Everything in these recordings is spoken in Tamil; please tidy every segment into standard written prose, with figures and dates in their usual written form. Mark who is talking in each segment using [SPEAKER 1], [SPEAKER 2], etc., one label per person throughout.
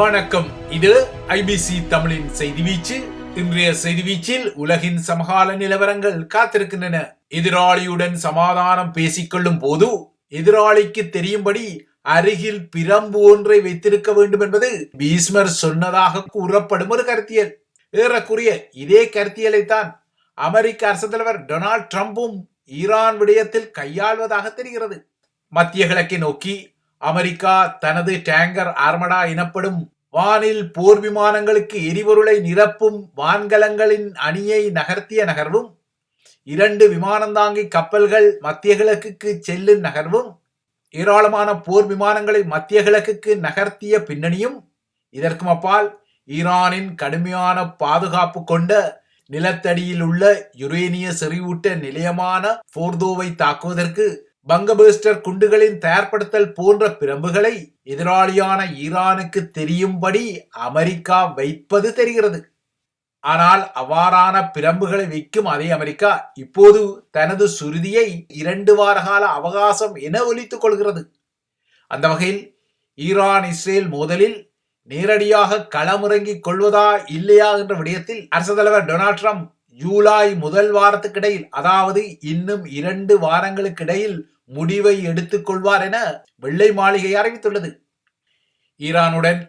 [SPEAKER 1] வணக்கம். இது ஐபிசி தமிழின் செய்தி வீச்சு. இன்றைய செய்தி வீச்சில் உலகின் சமகால நிலவரங்கள் காத்திருக்கின்றன. எதிராளியுடன் சமாதானம் பேசிக்கொள்ளும் போது எதிராளிக்கு தெரியும்படி அருகில் பிரம்பு ஒன்றை வைத்திருக்க வேண்டும் என்பது பீஸ்மர் சொன்னதாக கூறப்படும் ஒரு கருத்தியல். ஏறக்குறைய இதே கருத்தியலைத்தான் அமெரிக்க அரசு தலைவர் டொனால்ட் ட்ரம்பும் ஈரான் விடயத்தில் கையாள்வதாக தெரிகிறது. மத்திய கிழக்கை நோக்கி அமெரிக்கா தனது டேங்கர் ஆர்மடா எனப்படும் வானில் போர் விமானங்களுக்கு எரிபொருளை நிரப்பும் வான்கலங்களின் அணியை நகர்த்திய நகர்வும், 2 விமானந்தாங்கி கப்பல்கள் மத்திய கிழக்குக்கு செல்லும் நகர்வும், ஏராளமான போர் விமானங்களை மத்திய கிழக்குக்கு நகர்த்திய பின்னணியும், இதற்கும் அப்பால் ஈரானின் கடுமையான பாதுகாப்பு கொண்ட நிலத்தடியில் உள்ள யுரேனிய செறிவூட்ட நிலையமான போர்தோவை தாக்குவதற்கு பங்கபஸ்டர் குண்டுகளின் தயார்படுத்தல் போன்ற பிரம்புகளை எதிராளியான ஈரானுக்கு தெரியும்படி அமெரிக்கா வைப்பது தெரிகிறது. ஆனால் அவ்வாறான பிரம்புகளை வைக்கும் அதே அமெரிக்கா இப்போது தனது சுருதியை 2 வார கால அவகாசம் என ஒலித்துக் கொள்கிறது. அந்த வகையில் ஈரான் இஸ்ரேல் மோதலில் நேரடியாக களமிறங்கிக் கொள்வதா இல்லையா என்ற விடயத்தில் அரசு தலைவர் டொனால்ட் ட்ரம்ப் ஜூலை முதல் வாரத்துக்கிடையில், அதாவது இன்னும் 2 வாரங்களுக்கு இடையில் முடிவை எடுத்துக் கொள்வார் என வெள்ளை மாளிகை அறிவித்துள்ளது. ஈரானுடன்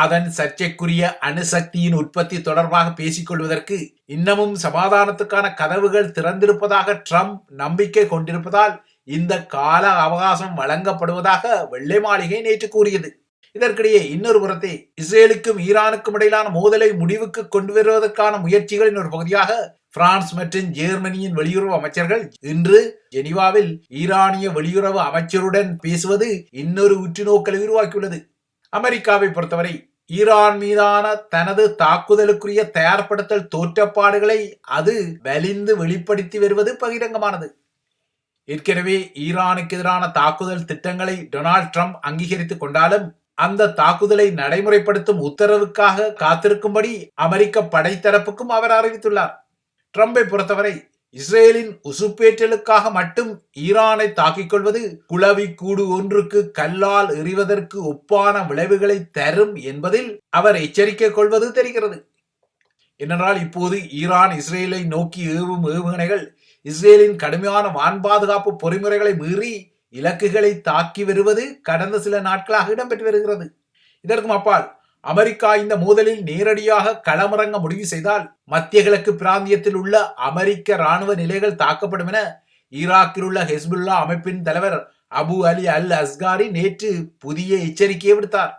[SPEAKER 1] அதன் சர்ச்சைக்குரிய அணுசக்தியின் உற்பத்தி தொடர்பாக பேசிக் கொள்வதற்கு இன்னமும் சமாதானத்துக்கான கதவுகள் திறந்திருப்பதாக ட்ரம்ப் நம்பிக்கை கொண்டிருப்பதால் இந்த கால அவகாசம் வழங்கப்படுவதாக வெள்ளை மாளிகை நேற்று கூறியது. இதற்கிடையே இன்னொரு புறத்தை இஸ்ரேலுக்கும் ஈரானுக்கும் இடையிலான மோதலை முடிவுக்கு கொண்டு வருவதற்கான முயற்சிகளின் ஒரு பகுதியாக பிரான்ஸ் மற்றும் ஜெர்மனியின் வெளியுறவு அமைச்சர்கள் இன்று ஜெனீவாவில் ஈரானிய வெளியுறவு அமைச்சருடன் பேசுவது இன்னொரு உற்றுநோக்கலை உருவாக்கியுள்ளது. அமெரிக்காவை பொறுத்தவரை ஈரான் மீதான தனது தாக்குதலுக்குரிய தயார்படுத்தல் தோற்றப்பாடுகளை அது வலிந்து வெளிப்படுத்தி வருவது பகிரங்கமானது. ஏற்கனவே ஈரானுக்கு எதிரான தாக்குதல் திட்டங்களை டொனால்ட் ட்ரம்ப் அங்கீகரித்துக் கொண்டாலும் அந்த தாக்குதலை நடைமுறைப்படுத்தும் உத்தரவுக்காக காத்திருக்கும்படி அமெரிக்க படைத்தரப்புக்கும் அவர் அறிவித்துள்ளார். ட்ரம்பை பொறுத்தவரை இஸ்ரேலின் உசுப்பேற்றலுக்காக மட்டும் ஈரானை தாக்கிக் கொள்வது குளவி கூடு ஒன்றுக்கு கல்லால் எறிவதற்கு ஒப்பான விளைவுகளை தரும் என்பதில் அவர் எச்சரிக்கை கொள்வது தெரிகிறது. ஏனென்றால் இப்போது ஈரான் இஸ்ரேலை நோக்கி ஏவும் ஏவுகணைகள் இஸ்ரேலின் கடுமையான வான் பாதுகாப்பு பொறிமுறைகளை மீறி இலக்குகளை தாக்கி வருவது கடந்த சில நாட்களாக இடம்பெற்று வருகிறது. இதற்கும் அப்பால் அமெரிக்கா இந்த மோதலில் நேரடியாக களமிறங்க முடிவு செய்தால் மத்திய கிழக்கு பிராந்தியத்தில் உள்ள அமெரிக்க இராணுவ நிலைகள் தாக்கப்படும் என ஈராக்கில் உள்ள ஹெஸ்புல்லா அமைப்பின் தலைவர் அபு அலி அல் அஸ்காரி நேற்று புதிய எச்சரிக்கையை விடுத்தார்.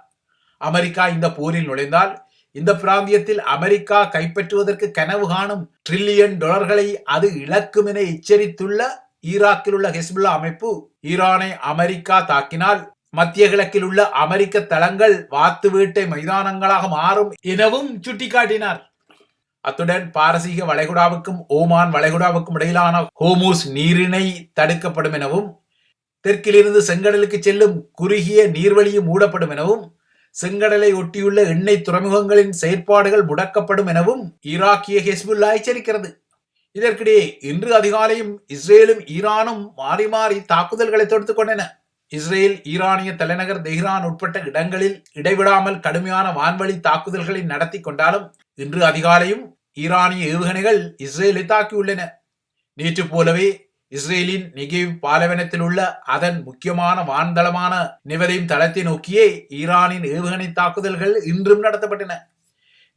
[SPEAKER 1] அமெரிக்கா இந்த போரில் நுழைந்தால் இந்த பிராந்தியத்தில் அமெரிக்கா கைப்பற்றுவதற்கு கனவு காணும் $1 trillion அது இழக்கும் என எச்சரித்துள்ள ஈராக்கில் உள்ள ஹெஸ்புல்லா அமைப்பு, ஈரானை அமெரிக்கா தாக்கினால் மத்திய கிழக்கில் உள்ள அமெரிக்க தளங்கள் வாத்து வேட்டை மைதானங்களாக மாறும் எனவும் சுட்டிக்காட்டினார். அத்துடன் பாரசீக வளைகுடாவுக்கும் ஓமான் வளைகுடாவுக்கும் இடையிலான ஹோமூஸ் நீரிணை தடுக்கப்படும் எனவும், தெற்கிலிருந்து செங்கடலுக்கு செல்லும் குறுகிய நீர்வழியும் மூடப்படும் எனவும், செங்கடலை ஒட்டியுள்ள எண்ணெய் துறைமுகங்களின் செயற்பாடுகள் முடக்கப்படும் எனவும் ஈராக்கிய ஹெஸ்புல்லா எச்சரிக்கிறது. இதற்கிடையே இன்று அதிகாலையும் இஸ்ரேலும் ஈரானும் மாறி மாறி தாக்குதல்களை தொடுத்துக் கொண்டன. இஸ்ரேல் ஈரானிய தலைநகர் தெஹ்ரான் உட்பட்ட இடங்களில் இடைவிடாமல் கடுமையான வான்வழி தாக்குதல்களை நடத்தி கொண்டாலும் இன்று அதிகாலையும் ஈரானிய ஏவுகணைகள் இஸ்ரேலை தாக்கியுள்ளன. நேற்று போலவே இஸ்ரேலின் நெகேவ் பாலைவனத்தில் உள்ள அதன் முக்கியமான வான்தளமான நிவதையும் தளத்தை நோக்கியே ஈரானின் ஏவுகணை தாக்குதல்கள் இன்றும் நடத்தப்பட்டன.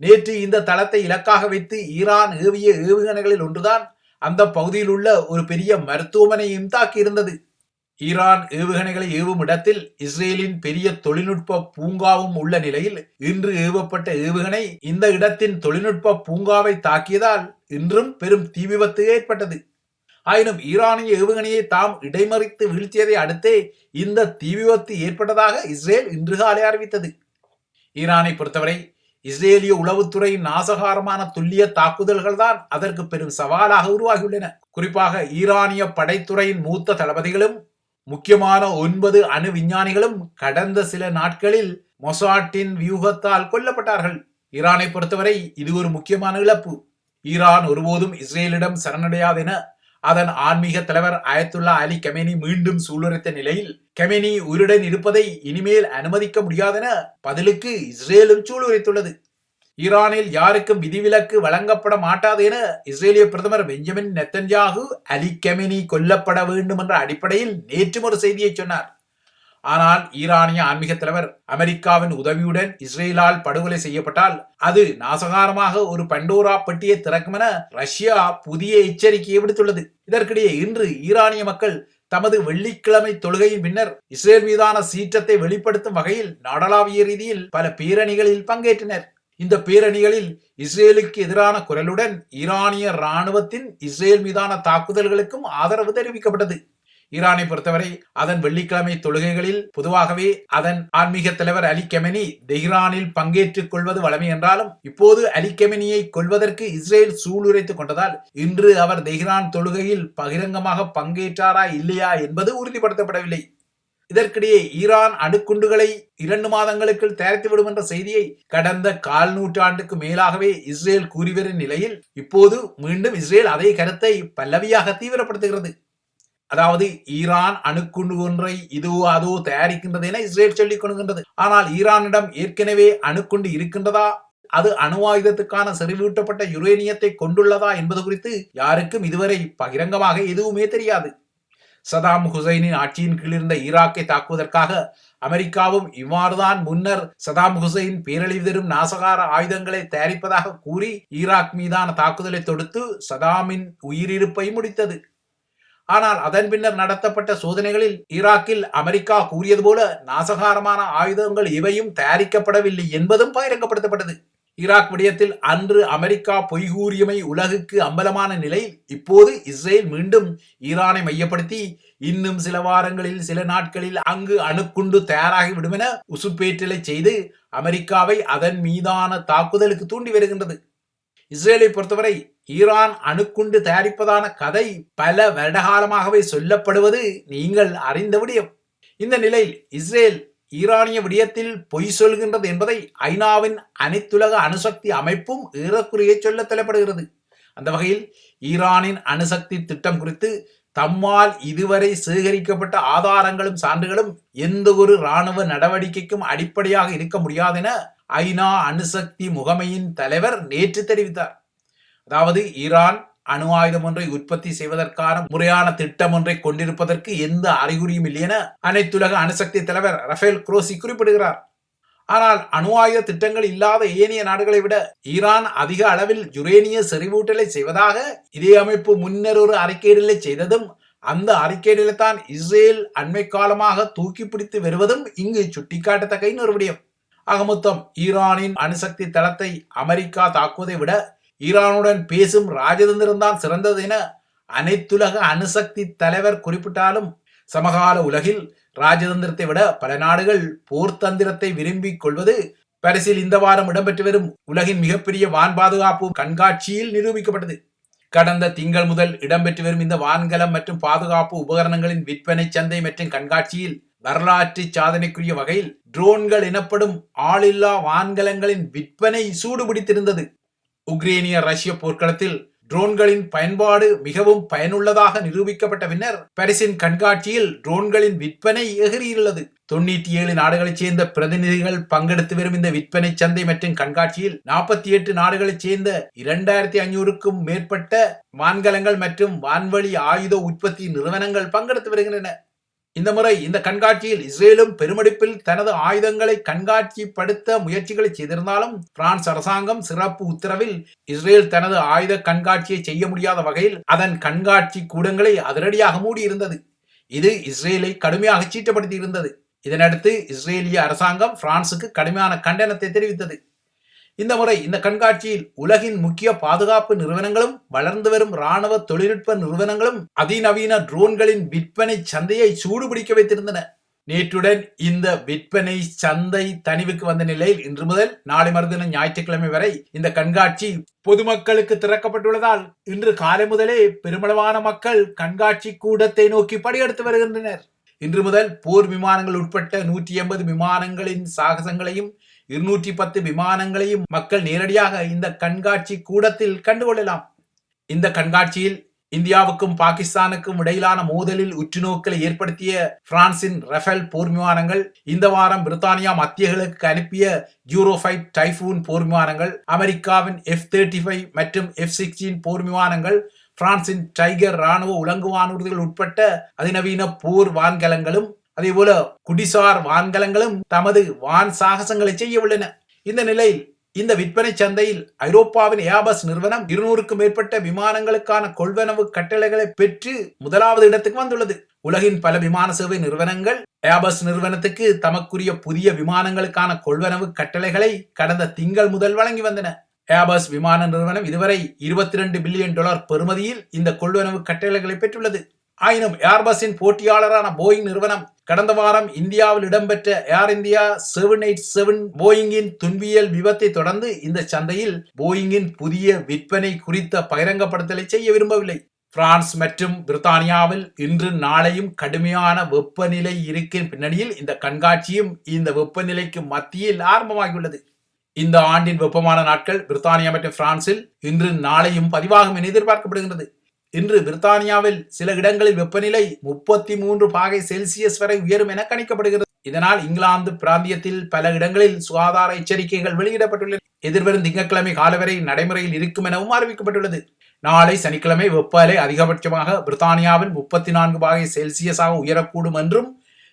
[SPEAKER 1] நேற்று இந்த தளத்தை இலக்காக வைத்து ஈரான் ஏவிய ஏவுகணைகளில் ஒன்றுதான் அந்த பகுதியில் உள்ள ஒரு பெரிய மருத்துவமனையும் தாக்கி இருந்தது. ஈரான் ஏவுகணைகளை ஏவும் இடத்தில் இஸ்ரேலின் பெரிய தொழில்நுட்ப பூங்காவும் உள்ள நிலையில் இன்று ஏவப்பட்ட ஏவுகணை இந்த இடத்தின் தொழில்நுட்ப பூங்காவை தாக்கியதால் இன்றும் பெரும் தீ விபத்து ஏற்பட்டது. ஆயினும் ஈரானிய ஏவுகணையை தாம் இடைமறித்து வீழ்த்தியதை அடுத்தே இந்த தீ விபத்து ஏற்பட்டதாக இஸ்ரேல் இன்று காலை அறிவித்தது. ஈரானை பொறுத்தவரை இஸ்ரேலிய உளவுத்துறையின் நாசகாரமான துல்லிய தாக்குதல்கள் தான் அதற்கு பெரும் சவாலாக உருவாகியுள்ளன. குறிப்பாக ஈரானிய படைத்துறையின் மூத்த தளபதிகளும் முக்கியமான 9 அணு விஞ்ஞானிகளும் கடந்த சில நாட்களில் மொசாட்டின் வியூகத்தால் கொல்லப்பட்டார்கள். ஈரானை பொறுத்தவரை இது ஒரு முக்கியமான இழப்பு. ஈரான் ஒருபோதும் இஸ்ரேலிடம் சரணடையாது என அதன் ஆன்மீக தலைவர் அயத்துல்லா அலி கமேனி மீண்டும் சூளுரைத்த நிலையில் கமேனி உயிருடன் இருப்பதை இனிமேல் அனுமதிக்க முடியாதென பதிலுக்கு இஸ்ரேலும் சூளுரைத்துள்ளது. ஈரானில் யாருக்கும் விதிவிலக்கு வழங்கப்பட மாட்டாது என இஸ்ரேலிய பிரதமர் பெஞ்சமின் நெத்தன்யாகு அலி கமேனி கொல்லப்பட வேண்டும் என்ற அடிப்படையில் நேற்றும் ஒரு செய்தியை சொன்னார். ஆனால் ஈரானிய ஆன்மீக தலைவர் அமெரிக்காவின் உதவியுடன் இஸ்ரேலால் படுகொலை செய்யப்பட்டால் அது நாசகாரமாக ஒரு பண்டோரா பெட்டியை திறக்கும் என ரஷ்யா புதிய எச்சரிக்கையை விடுத்துள்ளது. இதற்கிடையே இன்று ஈரானிய மக்கள் தமது வெள்ளிக்கிழமை தொழுகையின் பின்னர் இஸ்ரேல் மீதான சீற்றத்தை வெளிப்படுத்தும் வகையில் நாடளாவிய ரீதியில் பல பேரணிகளில் பங்கேற்றனர். இந்த பேரணிகளில் இஸ்ரேலுக்கு எதிரான குரலுடன் ஈரானிய ராணுவத்தின் இஸ்ரேல் மீதான தாக்குதல்களுக்கும் ஆதரவு தெரிவிக்கப்பட்டது. ஈரானை பொறுத்தவரை அதன் வெள்ளிக்கிழமை தொழுகைகளில் பொதுவாகவே அதன் ஆன்மீக தலைவர் அலி கெமெனி தெஹ்ரானில் பங்கேற்றுக் கொள்வது வழமை என்றாலும் இப்போது அலி கெமெனியை கொல்வதற்கு இஸ்ரேல் சூளுரைத்துக் கொண்டதால் இன்று அவர் தெஹ்ரான் தொழுகையில் பகிரங்கமாக பங்கேற்றாரா இல்லையா என்பது உறுதிப்படுத்தப்படவில்லை. இதற்கிடையே ஈரான் அணுக்குண்டுகளை 2 மாதங்களுக்கு தயாரித்துவிடும் என்ற செய்தியை கடந்த 1/4 நூற்றாண்டுக்கு மேலாகவே இஸ்ரேல் கூறிவரும் நிலையில் இப்போது மீண்டும் இஸ்ரேல் அதே கருத்தை பல்லவியாக தீவிரப்படுத்துகிறது. அதாவது ஈரான் அணுக்குண்டு ஒன்றை இதுவோ அதோ தயாரிக்கின்றது என இஸ்ரேல் சொல்லிக் கொள்கின்றது. ஆனால் ஈரானிடம் ஏற்கனவே அணுக்குண்டு இருக்கின்றதா, அது அணு ஆயுதத்துக்கான செறிவூட்டப்பட்ட யுரேனியத்தை கொண்டுள்ளதா என்பது குறித்து யாருக்கும் இதுவரை பகிரங்கமாக எதுவுமே தெரியாது. சதாம் ஹுசைனின் ஆட்சியின் கீழ் இருந்த ஈராக்கை தாக்குவதற்காக அமெரிக்காவும் இவ்வாறுதான் முன்னர் சதாம் ஹுசைன் பேரழிவு தரும் நாசகார ஆயுதங்களை தயாரிப்பதாக கூறி ஈராக் மீதான தாக்குதலை தொடுத்து சதாமின் உயிரிழப்பை முடித்தது. ஆனால் அதன் பின்னர் நடத்தப்பட்ட சோதனைகளில் ஈராக்கில் அமெரிக்கா கூறியது போல நாசகாரமான ஆயுதங்கள் எவையும் தயாரிக்கப்படவில்லை என்பதும் பகிரங்கப்படுத்தப்பட்டது. ஈராக் விடயத்தில் அன்று அமெரிக்கா பொய் கூறியமை உலகுக்கு அம்பலமான நிலையில் இப்போது இஸ்ரேல் மீண்டும் ஈரானை மையப்படுத்தி இன்னும் சில வாரங்களில் சில நாட்களில் அங்கு அணுக்குண்டு தயாராகிவிடும் என உசுப்பேற்றலை செய்து அமெரிக்காவை அதன் மீதான தாக்குதலுக்கு தூண்டி வருகின்றது. இஸ்ரேலை பொறுத்தவரை ஈரான் அணுக்குண்டு தயாரிப்பதான கதை பல வருடகாலமாகவே சொல்லப்படுவது நீங்கள் அறிந்த விடயம். இந்த நிலையில் இஸ்ரேல் ஈரானிய விடயத்தில் பொய் சொல்கின்றது என்பதை ஐநாவின் அனைத்துலக அணுசக்தி அமைப்பும் ஏறக்குறைய சொல்ல தலைப்படுகிறது. அந்த வகையில் ஈரானின் அணுசக்தி திட்டம் குறித்து தம்மால் இதுவரை சேகரிக்கப்பட்ட ஆதாரங்களும் சான்றுகளும் எந்த ஒரு இராணுவ நடவடிக்கைக்கும் அடிப்படையாக இருக்க முடியாது என ஐநா அணுசக்தி முகமையின் தலைவர் நேற்று தெரிவித்தார். அதாவது ஈரான் அணு ஆயுதம் ஒன்றை உற்பத்தி செய்வதற்கான முறையான திட்டம் ஒன்றை கொண்டிருப்பதற்கு எந்த அறிகுறியும் இல்லை என அனைத்துலக அணுசக்தி தலைவர் ரஃபேல் குரோசி குறிப்பிடுகிறார். ஆனால் அணு ஆயுத திட்டங்கள் இல்லாத ஏனைய நாடுகளை விட ஈரான் அதிக அளவில் யுரேனிய செறிவூட்டலை செய்வதாக இதே அமைப்பு முன்னர் ஒரு அறிக்கையிடலை செய்ததும் அந்த அறிக்கையிடலை தான் இஸ்ரேல் அண்மை காலமாக தூக்கி பிடித்து வருவதும் இங்கு சுட்டிக்காட்டத்தக்க இன்னொரு விடயம். ஆக மொத்தம் ஈரானின் அணுசக்தி தளத்தை அமெரிக்கா தாக்குவதை விட ஈரானுடன் பேசும் ராஜதந்திரம் தான் சிறந்தது என அனைத்துலக அணுசக்தி தலைவர் குறிப்பிட்டாலும் சமகால உலகில் ராஜதந்திரத்தை விட பல நாடுகள் போர்த்தந்திரத்தை விரும்பிக் கொள்வது பாரிஸில் இந்த வாரம் இடம்பெற்று வரும் உலகின் மிகப்பெரிய வான் பாதுகாப்பு கண்காட்சியில் நிரூபிக்கப்பட்டது. கடந்த திங்கள் முதல் இடம்பெற்று வரும் இந்த வான்கலம் மற்றும் பாதுகாப்பு உபகரணங்களின் விற்பனை சந்தை மற்றும் கண்காட்சியில் வரலாற்று சாதனைக்குரிய வகையில் ட்ரோன்கள் எனப்படும் ஆளில்லா வான்கலங்களின் விற்பனை சூடுபிடித்திருந்தது. உக்ரைனிய ரஷ்ய போர்க்களத்தில் ட்ரோன்களின் பயன்பாடு மிகவும் பயனுள்ளதாக நிரூபிக்கப்பட்ட பின்னர் பாரிஸின் கண்காட்சியில் ட்ரோன்களின் விற்பனை எகிரியுள்ளது. 97 நாடுகளைச் சேர்ந்த பிரதிநிதிகள் பங்கெடுத்து வரும் இந்த விற்பனை சந்தை மற்றும் கண்காட்சியில் 48 நாடுகளைச் சேர்ந்த 2500க்கும் மேற்பட்ட வான்கலங்கள் மற்றும் வான்வழி ஆயுத உற்பத்தி நிறுவனங்கள் பங்கெடுத்து வருகின்றன. இந்த முறை இந்த கண்காட்சியில் இஸ்ரேலும் பெருமடிப்பில் தனது ஆயுதங்களை கண்காட்சிப்படுத்த முயற்சிகளை செய்திருந்தாலும் பிரான்ஸ் அரசாங்கம் சிறப்பு உத்தரவில் இஸ்ரேல் தனது ஆயுத கண்காட்சியை செய்ய முடியாத வகையில் அதன் கண்காட்சி கூடங்களை அதிரடியாக மூடியிருந்தது. இது இஸ்ரேலை கடுமையாக சீட்டப்படுத்தி இருந்தது. இதனடுத்து இஸ்ரேலிய அரசாங்கம் பிரான்சுக்கு கடுமையான கண்டனத்தை தெரிவித்தது. இந்த முறை இந்த கண்காட்சியில் உலகின் முக்கிய பாதுகாப்பு நிறுவனங்களும் வளர்ந்து வரும் இராணுவ தொழில்நுட்ப நிறுவனங்களும் அதிநவீன ட்ரோன்களின் விற்பனை சந்தையை சூடுபிடிக்க வைத்திருந்தன. நேற்றுடன் இந்த விற்பனை சந்தை தணிவுக்கு வந்த நிலையில் இன்று முதல் நாளை மறுதினம் ஞாயிற்றுக்கிழமை வரை இந்த கண்காட்சி பொதுமக்களுக்கு திறக்கப்பட்டுள்ளதால் இன்று காலை முதலே பெருமளவான மக்கள் கண்காட்சி கூடத்தை நோக்கி படியெடுத்து வருகின்றனர். இன்று முதல் போர் விமானங்கள் உட்பட்ட 180 விமானங்களின் சாகசங்களையும் 210 விமானங்களையும் மக்கள் நேரடியாக இந்த கண்காட்சி கூடத்தில் கண்டுகொள்ளலாம். இந்த கண்காட்சியில் இந்தியாவுக்கும் பாகிஸ்தானுக்கும் இடையிலான மோதலில் உற்றுநோக்கலை ஏற்படுத்திய பிரான்சின் ரஃபேல் போர் விமானங்கள், இந்த வாரம் பிரித்தானியா மத்தியகளுக்கு அனுப்பிய யூரோஃபைட் டைபூன் போர் விமானங்கள், அமெரிக்காவின் F-35 மற்றும் F-16 போர் விமானங்கள், பிரான்சின் டைகர் ராணுவ உலங்கு வானூர்திகள் உட்பட்ட அதிநவீன போர் வான்கலங்களும் அதேபோல குடிசார் வான்கலங்களும் தமது வான் சாகசங்களை செய்ய உள்ளன. இந்த நிலையில் இந்த விற்பனை சந்தையில் ஐரோப்பாவின் ஏர்பஸ் நிறுவனம் 200க்கும் மேற்பட்ட விமானங்களுக்கான கொள்வனவு கட்டளைகளை பெற்று முதலாவது இடத்துக்கு வந்துள்ளது. உலகின் பல விமான சேவை நிறுவனங்கள் ஏர்பஸ் நிறுவனத்துக்கு தமக்குரிய புதிய விமானங்களுக்கான கொள்வனவு கட்டளைகளை கடந்த திங்கள் முதல் வழங்கி வந்தன. ஏர்பஸ் விமான நிறுவனம் இதுவரை $22 பில்லியன் பெறுமதியில் இந்த கொள்வனவு கட்டளைகளை பெற்றுள்ளது. ஆயினும் ஏர்பஸின் போட்டியாளரான போயிங் நிறுவனம் கடந்த வாரம் இந்தியாவில் இடம்பெற்ற ஏர் இந்தியா 787 போயிங்கின் துன்பியல் விபத்தை தொடர்ந்து இந்த சந்தையில் போயிங்கின் புதிய விற்பனை குறித்த பகிரங்கப்படுத்தலை செய்ய விரும்பவில்லை. பிரான்ஸ் மற்றும் பிரித்தானியாவில் இன்று நாளையும் கடுமையான வெப்பநிலை இருக்கும் பின்னணியில் இந்த கண்காட்சியும் இந்த வெப்பநிலைக்கு மத்தியில் ஆரம்பமாகியுள்ளது. இந்த ஆண்டின் வெப்பமான நாட்கள் பிரித்தானியா மற்றும் பிரான்சில் இன்று நாளையும் பதிவாகும் என எதிர்பார்க்கப்படுகிறது. இன்று பிரித்தானியாவில் சில இடங்களில் வெப்பநிலை 33 பாகை செல்சியஸ் வரை உயரும் என கணிக்கப்படுகிறது. இதனால் இங்கிலாந்து பிராந்தியத்தில் பல இடங்களில் சுகாதார எச்சரிக்கைகள் வெளியிடப்பட்டுள்ளன. எதிர்வரும் திங்கட்கிழமை காலை வரை நடைமுறையில் இருக்கும் எனவும் அறிவிக்கப்பட்டுள்ளது. நாளை சனிக்கிழமை வெப்ப அலை அதிகபட்சமாக பிரித்தானியாவில் 34 பாகை செல்சியஸாக உயரக்கூடும் என்றும்,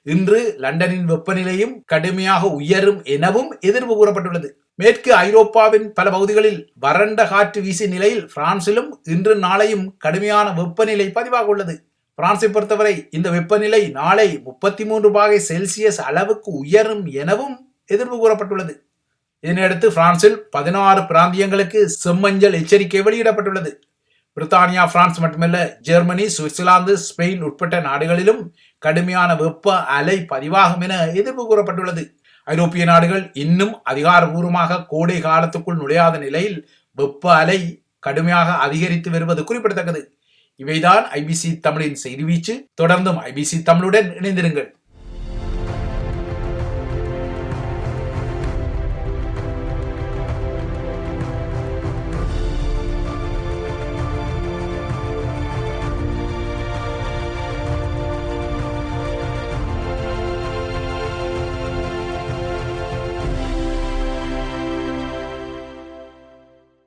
[SPEAKER 1] இன்று லண்டனின் வெப்பநிலையும் கடுமையாக உயரும் எனவும் எதிர்வு கூறப்பட்டுள்ளது. மேற்கு ஐரோப்பாவின் பல பகுதிகளில் வறண்ட காற்று வீசிய நிலையில் பிரான்சிலும் இன்று நாளையும் கடுமையான வெப்பநிலை பதிவாக உள்ளது. பிரான்சை பொறுத்தவரை இந்த வெப்பநிலை நாளை 33 பாகை செல்சியஸ் அளவுக்கு உயரும் எனவும் எதிர்ப்பு கூறப்பட்டுள்ளது. இதனையடுத்து பிரான்சில் 16 பிராந்தியங்களுக்கு செம்மஞ்சள் எச்சரிக்கை வெளியிடப்பட்டுள்ளது. பிரித்தானியா, பிரான்ஸ் மட்டுமல்ல, ஜெர்மனி, சுவிட்சர்லாந்து, ஸ்பெயின் உட்பட்ட நாடுகளிலும் கடுமையான வெப்ப அலை பதிவாகும் என எதிர்ப்பு கூறப்பட்டுள்ளது. ஐரோப்பிய நாடுகள் இன்னும் அதிகாரபூர்வமாக கோடை காலத்துக்குள் நுழையாத நிலையில் வெப்ப அலை கடுமையாக அதிகரித்து வருவது குறிப்பிடத்தக்கது. இவைதான் IBC தமிழின் செய்தி வீச்சு. தொடர்ந்தும் IBC தமிழுடன் இணைந்திருங்கள்.